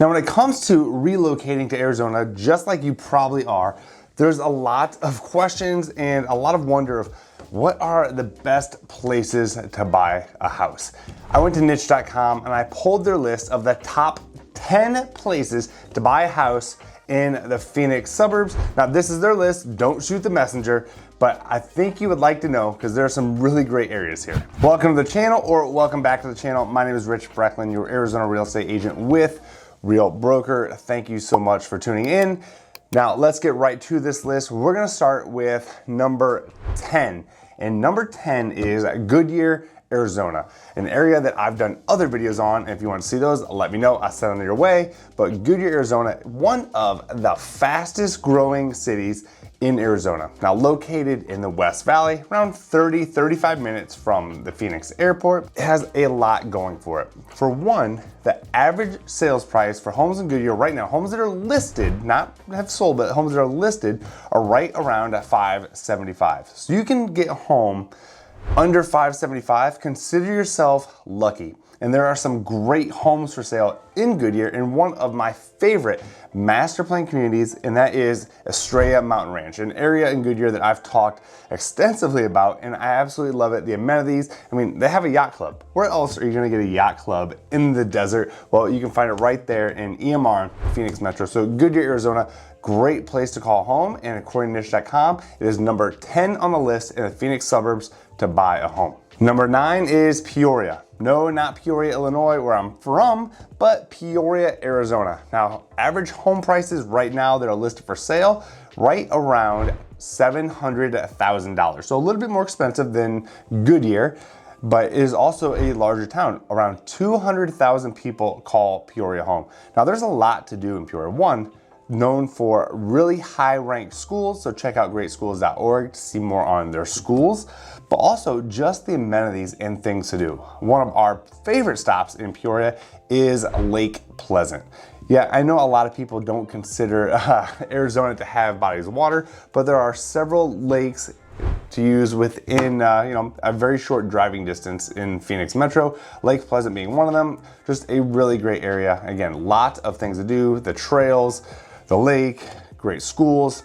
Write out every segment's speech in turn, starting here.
Now, when it comes to relocating to Arizona, just like you probably are, there's a lot of questions and a lot of wonder of what are the best places to buy a house. I went to niche.com and I pulled their list of the top 10 places to buy a house in the Phoenix suburbs. Now, this is their list. Don't shoot the messenger, but I think you would like to know because there are some really great areas here. Welcome to the channel, or welcome back to the channel. My name is Rich Brecklin, your Arizona real estate agent with Real Broker. Thank you so much for tuning in. Now, let's get right to this list. We're gonna start with number 10. And number 10 is Goodyear, Arizona, an area that I've done other videos on. If you want to see those, let me know. I'll send them your way. But Goodyear, Arizona, one of the fastest growing cities in Arizona. Now, located in the West Valley, around 35 minutes from the Phoenix airport, it has a lot going for it. For one, the average sales price for homes in Goodyear right now, homes that are listed, not have sold, but homes that are listed, are right around $575. So you can get a home under $575, consider yourself lucky. And there are some great homes for sale in Goodyear in one of my favorite master plan communities, and that is Estrella Mountain Ranch, an area in Goodyear that I've talked extensively about, and I absolutely love it. The amenities, I mean, they have a yacht club. Where else are you gonna get a yacht club in the desert? Well, you can find it right there in EMR, Phoenix Metro. So Goodyear, Arizona, great place to call home, and according to niche.com, it is number 10 on the list in the Phoenix suburbs to buy a home. Number 9 is Peoria. No, not Peoria, Illinois, where I'm from, but Peoria, Arizona. Now, average home prices right now that are listed for sale, right around $700,000. So a little bit more expensive than Goodyear, but it is also a larger town. Around 200,000 people call Peoria home. Now, there's a lot to do in Peoria. One, known for really high-ranked schools, so check out greatschools.org to see more on their schools, but also just the amenities and things to do. One of our favorite stops in Peoria is Lake Pleasant. Yeah, I know a lot of people don't consider Arizona to have bodies of water, but there are several lakes to use within a very short driving distance in Phoenix Metro, Lake Pleasant being one of them. Just a really great area. Again, lots of things to do, the trails, the lake, great schools.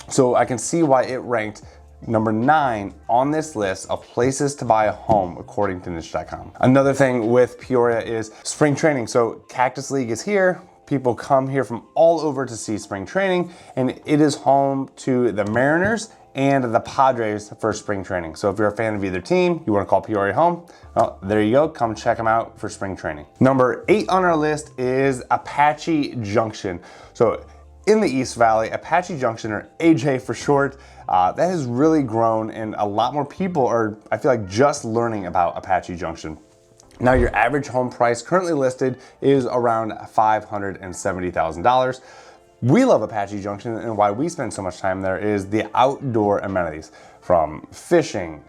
So I can see why it ranked number 9 on this list of places to buy a home according to niche.com. Another thing with Peoria is spring training. So Cactus League is here. People come here from all over to see spring training, and it is home to the Mariners and the Padres for spring training. So if you're a fan of either team, you wanna call Peoria home, well, there you go, come check them out for spring training. Number 8 on our list is Apache Junction. So in the East Valley, Apache Junction, or AJ for short, that has really grown, and a lot more people are, I feel like, just learning about Apache Junction. Now, your average home price currently listed is around $570,000. We love Apache Junction, and why we spend so much time there is the outdoor amenities, from fishing,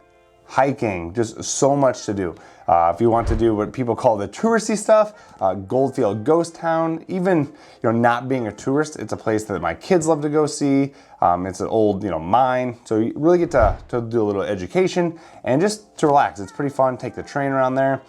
hiking, just so much to do. If you want to do what people call the touristy stuff, Goldfield Ghost Town, even not being a tourist, it's a place that my kids love to go see. It's an old mine, so you really get to do a little education and just to relax. It's pretty fun. Take the train around there.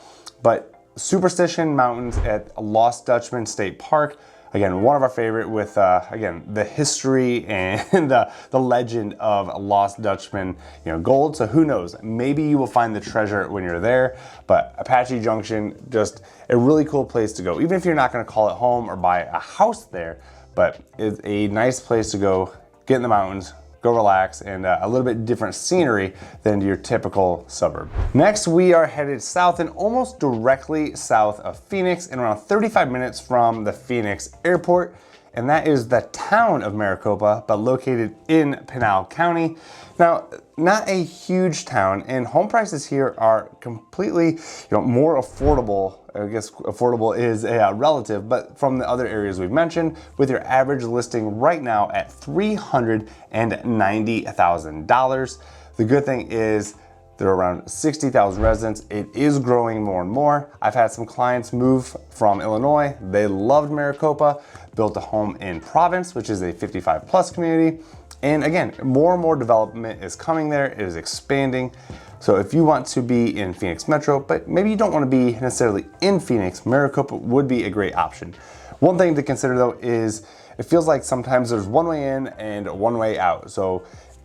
But Superstition Mountains at Lost Dutchman State Park, again, one of our favorite with, again, the history and the legend of Lost Dutchman, gold. So who knows, maybe you will find the treasure when you're there. But Apache Junction, just a really cool place to go. Even if you're not gonna call it home or buy a house there, but it's a nice place to go, get in the mountains, go relax, and a little bit different scenery than your typical suburb. Next, we are headed south and almost directly south of Phoenix, and around 35 minutes from the Phoenix airport, and that is the town of Maricopa, but located in Pinal County. Now, not a huge town, and home prices here are completely more affordable. I guess affordable is a relative, but from the other areas we've mentioned, with your average listing right now at $390,000. The good thing is there are around 60,000 residents. It is growing more and more. I've had some clients move from Illinois. They loved Maricopa, built a home in Province, which is a 55+ community. And again, more and more development is coming there. It is expanding. So if you want to be in Phoenix Metro, but maybe you don't want to be necessarily in Phoenix, Maricopa would be a great option. One thing to consider though is it feels like sometimes there's one way in and one way out. So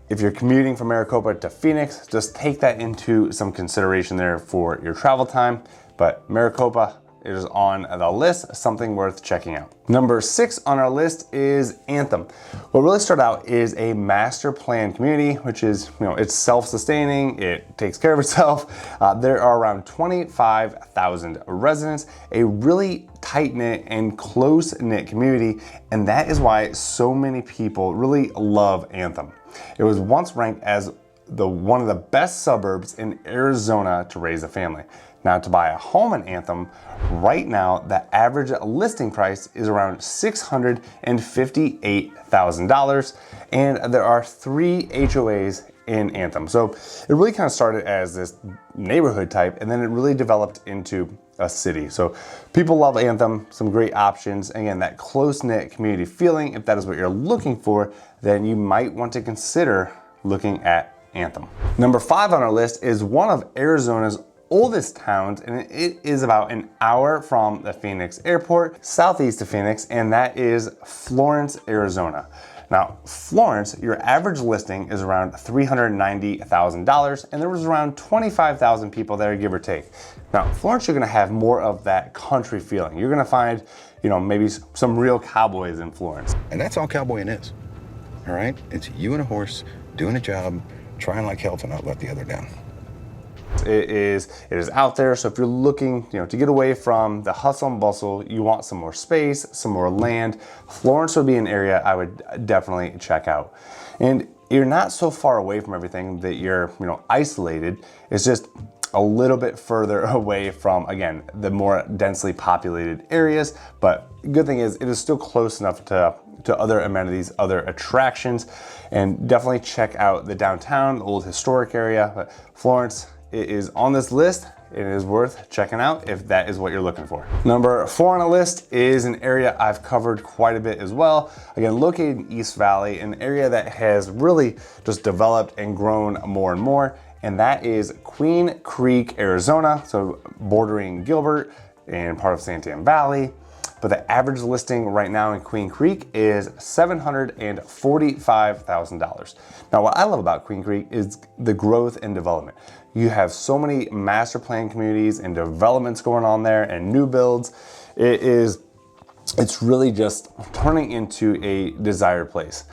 if you're commuting from Maricopa to Phoenix, just take that into some consideration there for your travel time. But Maricopa is on the list, something worth checking out. Number 6 on our list is Anthem. What really started out is a master plan community, which is, it's self-sustaining, it takes care of itself. There are around 25,000 residents, a really tight-knit and close-knit community, and that is why so many people really love Anthem. It was once ranked as one of the best suburbs in Arizona to raise a family. Now, to buy a home in Anthem, right now, the average listing price is around $658,000, and there are 3 HOAs in Anthem. So it really kind of started as this neighborhood type, and then it really developed into a city. So people love Anthem, some great options. Again, that close-knit community feeling, if that is what you're looking for, then you might want to consider looking at Anthem. Number 5 on our list is one of Arizona's oldest towns, and it is about an hour from the Phoenix airport, southeast of Phoenix, and that is Florence, Arizona. Now, Florence, your average listing is around $390,000, and there was around 25,000 people there, give or take. Now, Florence, you're gonna have more of that country feeling. You're gonna find, maybe some real cowboys in Florence. And that's all cowboying is, all right? It's you and a horse doing a job, trying like hell to not let the other down. It is out there, so if you're looking to get away from the hustle and bustle, you want some more space, some more land, Florence would be an area I would definitely check out. And you're not so far away from everything that you're isolated. It's just a little bit further away from, again, the more densely populated areas, but good thing is it is still close enough to other amenities, other attractions, and definitely check out the downtown, the old historic area. But Florence, it is on this list. It is worth checking out if that is what you're looking for. Number 4 on the list is an area I've covered quite a bit as well. Again, located in East Valley, an area that has really just developed and grown more and more, and that is Queen Creek, Arizona, so bordering Gilbert and part of Santan Valley. But the average listing right now in Queen Creek is $745,000. Now, what I love about Queen Creek is the growth and development. You have so many master plan communities and developments going on there and new builds. It's really just turning into a desired place.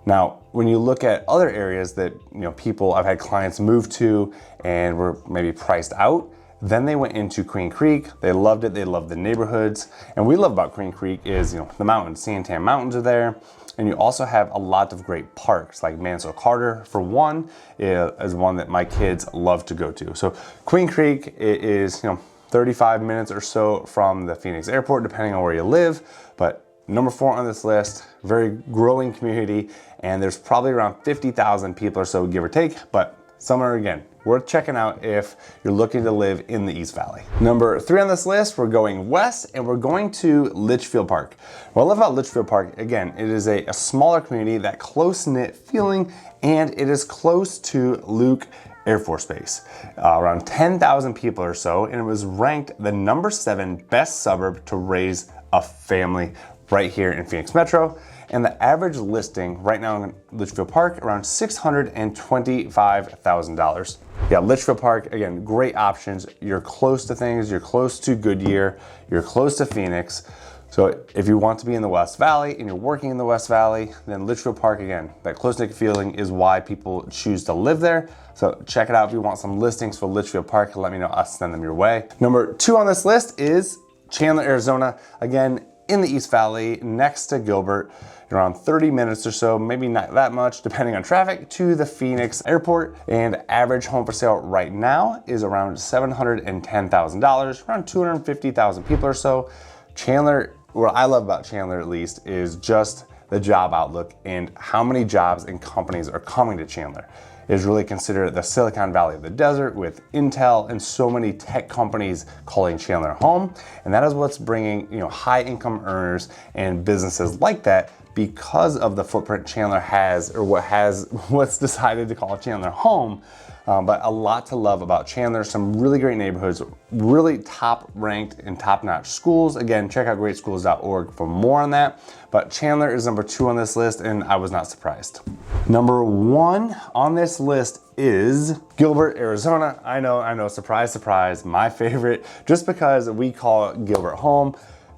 Now, when you look at other areas that I've had clients move to and were maybe priced out, then they went into Queen Creek. They loved it. They loved the neighborhoods. And what we love about Queen Creek is, the mountains. Santan Mountains are there. And you also have a lot of great parks, like Mansell Carter, for one, is one that my kids love to go to. So Queen Creek is, 35 minutes or so from the Phoenix airport, depending on where you live. But number 4 on this list, very growing community. And there's probably around 50,000 people or so, give or take. But somewhere, again, worth checking out if you're looking to live in the East Valley. Number 3 on this list, we're going west and we're going to Litchfield Park. What I love about Litchfield Park, again, it is a smaller community, that close-knit feeling, and it is close to Luke Air Force Base. Around 10,000 people or so, and it was ranked the number 7 best suburb to raise a family right here in Phoenix Metro. And the average listing right now in Litchfield Park, around $625,000. Yeah, Litchfield Park, again, great options. You're close to things, you're close to Goodyear, you're close to Phoenix. So if you want to be in the West Valley and you're working in the West Valley, then Litchfield Park, again, that close-knit feeling is why people choose to live there. So check it out if you want some listings for Litchfield Park. Let me know, I'll send them your way. Number 2 on this list is Chandler, Arizona. Again, in the East Valley, next to Gilbert, around 30 minutes or so, maybe not that much, depending on traffic, to the Phoenix airport. And average home for sale right now is around $710,000, around 250,000 people or so. Chandler, what I love about Chandler at least, is just the job outlook and how many jobs and companies are coming to Chandler. It is really considered the Silicon Valley of the desert, with Intel and so many tech companies calling Chandler home. And that is what's bringing high income earners and businesses like that because of the footprint Chandler has, or what's decided to call Chandler home. But a lot to love about Chandler. Some really great neighborhoods, really top ranked and top notch schools. Again, check out greatschools.org for more on that. But Chandler is number 2 on this list, and I was not surprised. Number 1 on this list is Gilbert, Arizona. I know, surprise, surprise, my favorite, just because we call Gilbert home.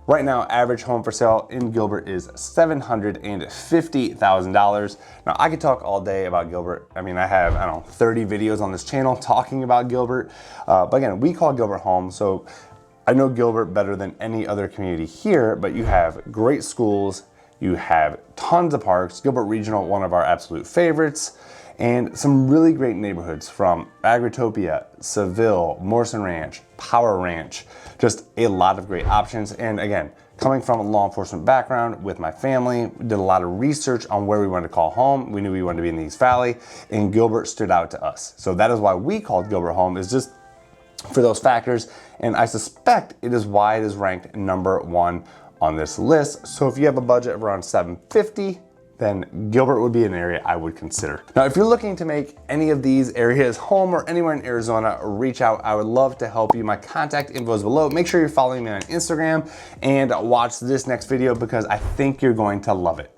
Right now, average home for sale in Gilbert is $750,000. Now, I could talk all day about Gilbert. I mean, I have, 30 videos on this channel talking about Gilbert. But again, we call Gilbert home, so I know Gilbert better than any other community here, but you have great schools, you have tons of parks. Gilbert Regional, one of our absolute favorites, and some really great neighborhoods from Agritopia, Seville, Morrison Ranch, Power Ranch, just a lot of great options. And again, coming from a law enforcement background with my family, we did a lot of research on where we wanted to call home. We knew we wanted to be in the East Valley, and Gilbert stood out to us. So that is why we called Gilbert home, is just for those factors. And I suspect it is why it is ranked number 1 on this list. So if you have a budget of around $750,000, then Gilbert would be an area I would consider. Now, if you're looking to make any of these areas home or anywhere in Arizona, reach out. I would love to help you. My contact info is below. Make sure you're following me on Instagram and watch this next video because I think you're going to love it.